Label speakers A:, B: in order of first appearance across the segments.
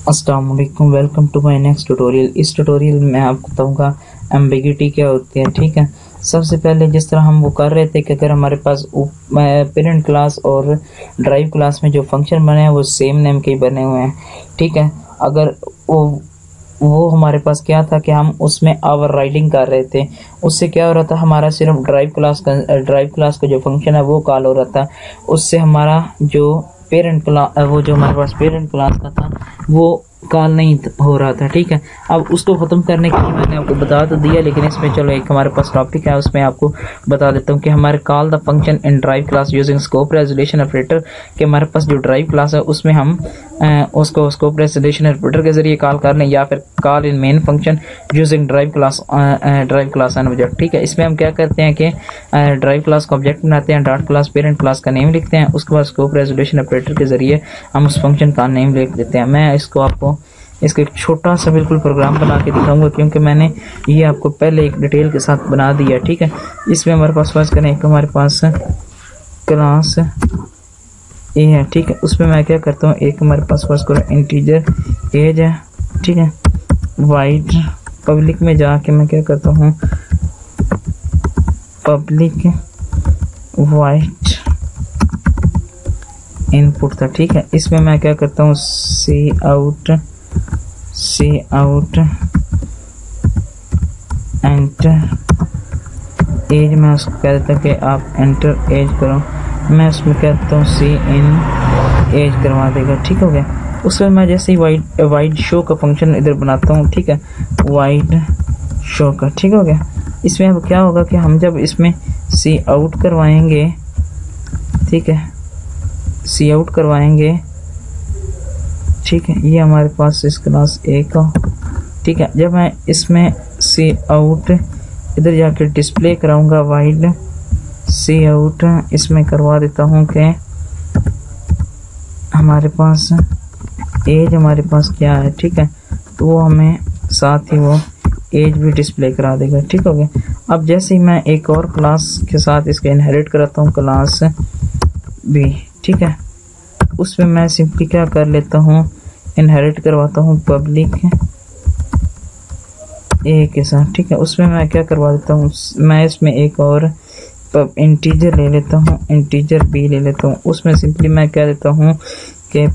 A: अस्सलाम वालेकुम, welcome to my next tutorial. इस ट्यूटोरियल में आपको बताऊंगा एम्बिग्युइटी क्या होती है। ठीक है, सबसे पहले जिस तरह हम वो कर रहे थे कि अगर हमारे पास पेरेंट क्लास और ड्राइव क्लास में जो फंक्शन बने हैं वो सेम नेम के ही बने हुए हैं। ठीक है, अगर वो हमारे पास क्या था कि हम उसमें ओवर राइडिंग कर रहे थे, उससे क्या हो रहा था, हमारा सिर्फ ड्राइव क्लास का जो फंक्शन है वो कॉल हो रहा था, उससे हमारा जो पेरेंट क्लास वो जो हमारे पास पेरेंट क्लास का था वो कॉल नहीं हो रहा था। ठीक है, अब उसको ख़त्म करने के लिए मैंने आपको बता तो दिया, लेकिन इसमें चलो एक हमारे पास टॉपिक है उसमें आपको बता देता हूँ कि हमारे call the function in drive class using scope resolution operator, कि हमारे पास जो ड्राइव क्लास है उसमें हम उसको स्कोप रेजोल्यूशन ऑपरेटर के जरिए कॉल कर लें, या फिर call in main function using drive class and object. ठीक है, इसमें हम क्या करते हैं कि ड्राइव क्लास का ऑब्जेक्ट बनाते हैं, डॉट क्लास पेरेंट क्लास का नेम लिखते हैं, उसके बाद स्कोप रेजोल्यूशन ऑपरेटर के जरिए हम उस फंक्शन का नेम लिख देते हैं। मैं इसको आपको इसका एक छोटा सा बिल्कुल प्रोग्राम बना के दिखाऊंगा, क्योंकि मैंने ये आपको पहले एक डिटेल के साथ बना दिया। ठीक है, इसमें हमारे पास फर्स्ट करें, एक हमारे पास क्लास ए है। ठीक है, उसमें मैं क्या करता हूँ, एक हमारे पास फर्स्ट करो इंटीजर एज है। ठीक है, वाइड पब्लिक में जाके मैं क्या करता हूँ, पब्लिक वाइड इनपुट था। ठीक है, इसमें मैं क्या करता हूँ, सी आउट एंटर एज, मैं उसको कह देता हूँ कि आप एंटर एज करो, मैं उसमें कहता हूँ सी इन एज करवा देगा। ठीक हो गया, उसमें मैं जैसे ही वाइड शो का फंक्शन इधर बनाता हूँ। ठीक है, वाइड शो का। ठीक हो गया, इसमें अब क्या होगा कि हम जब इसमें सी आउट करवाएंगे, ठीक है, सी आउट करवाएंगे, ठीक है, ये हमारे पास इस क्लास ए का। ठीक है, जब मैं इसमें सी आउट इधर जाके डिस्प्ले कराऊंगा, वाइड सी आउट इसमें करवा देता हूँ कि हमारे पास एज हमारे पास क्या है। ठीक है, तो वो हमें साथ ही वो एज भी डिस्प्ले करा देगा। ठीक हो गया, अब जैसे ही मैं एक और क्लास के साथ इसके इनहेरिट कराता हूँ, क्लास बी। ठीक है, उसमें मैं सिंपली क्या कर लेता हूँ, इनहेरिट करवाता हूँ पब्लिक ए के साथ। ठीक है, उसमें मैं क्या करवा देता हूँ, मैं इसमें एक और इंटीजर ले लेता हूँ, इंटीजर बी ले लेता हूँ, उसमें सिंपली मैं कह देता हूँ कि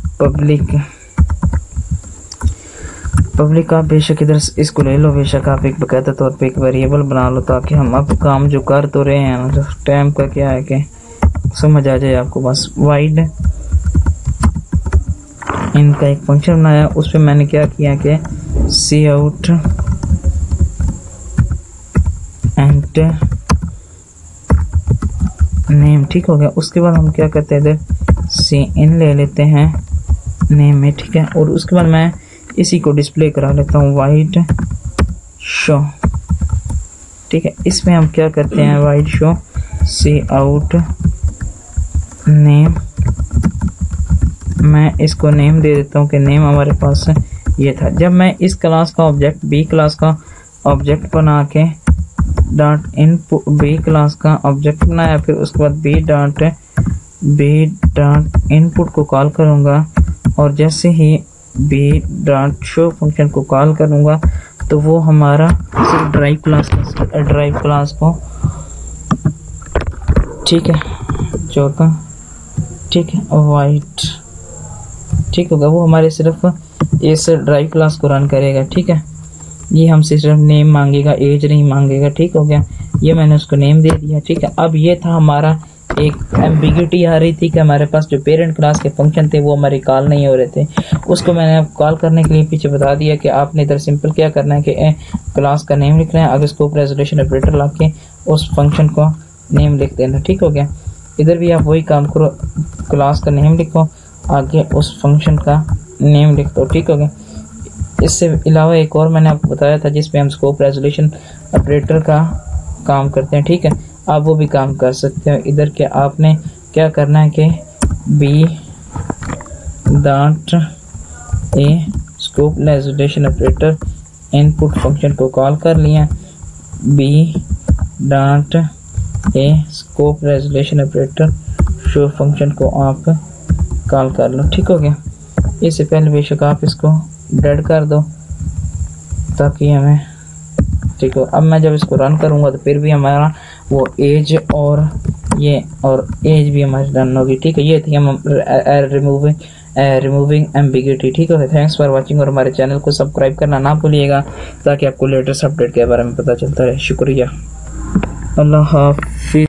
A: पब्लिक आप बेशक इधर इसको ले लो, बेशक आप एक बकायदा तौर पे एक वेरिएबल बना लो, ताकि हम अब काम जो कर तो रहे हैं ना, टाइम का क्या है कि समझ आ जाए आपको। बस वाइड इनका एक फंक्शन बनाया, उस पर मैंने क्या किया कि सी आउट एंटर नेम। ठीक हो गया, उसके बाद हम क्या करते हैं, इधर सी इन ले लेते हैं नेम में। ठीक है, और उसके बाद मैं इसी को डिस्प्ले करा लेता हूँ, वाइड शो। ठीक है, इसमें हम क्या करते हैं, वाइड शो सी आउट नेम, मैं इसको नेम दे देता हूँ कि नेम हमारे पास ये था। जब मैं इस क्लास का ऑब्जेक्ट बी क्लास का ऑब्जेक्ट बना के डॉट इनपुट बी क्लास का ऑब्जेक्ट बनाया, फिर उसके बाद बी डॉट इनपुट को कॉल करूँगा, और जैसे ही बी डॉट शो फंक्शन को कॉल करूँगा तो वो हमारा सिर्फ ड्राइव क्लास को, ठीक है, चौथा, ठीक है, वाइट, ठीक होगा, वो हमारे सिर्फ इस ड्राइव क्लास को रन करेगा। ठीक है, ये हमसे सिर्फ नेम मांगेगा, एज नहीं मांगेगा। ठीक हो गया, ये मैंने उसको नेम दे दिया। ठीक है, अब ये था हमारा एक एम्बिग्युइटी आ रही थी कि हमारे पास जो पेरेंट क्लास के फंक्शन थे वो हमारे कॉल नहीं हो रहे थे, उसको मैंने कॉल करने के लिए पीछे बता दिया कि आपने इधर सिंपल क्या करना है कि क्लास का नेम लिखना है, आगे स्कोप रेजोल्यूशन ऑपरेटर ला के उस फंक्शन को नेम लिख देना। ठीक हो गया, इधर भी आप वही काम करो, क्लास का नेम लिखो, आगे उस फंक्शन का नेम लिख दो। ठीक हो गया, इससे अलावा एक और मैंने आपको बताया था जिसमें हम स्कोप रेजोल्यूशन ऑपरेटर का काम करते हैं। ठीक है, आप वो भी काम कर सकते हो। इधर के आपने क्या करना है कि B dot A scope resolution operator input function को कॉल कर लिया, B dot A scope resolution operator show function को आप कॉल कर लो। ठीक हो गया। इससे पहले बेशक आप इसको डेड कर दो ताकि हमें ठीक हो। अब मैं जब इसको रन करूंगा तो फिर भी हमारा वो एज और ये और एज भी हमारी रन होगी। ठीक है, ये थी हम रिमूविंग एम्बिग्यूटी। ठीक है, थैंक्स फॉर वाचिंग और हमारे चैनल को सब्सक्राइब करना ना भूलिएगा ताकि आपको लेटेस्ट अपडेट के बारे में पता चलता रहे। शुक्रिया, अल्लाह हाफिज।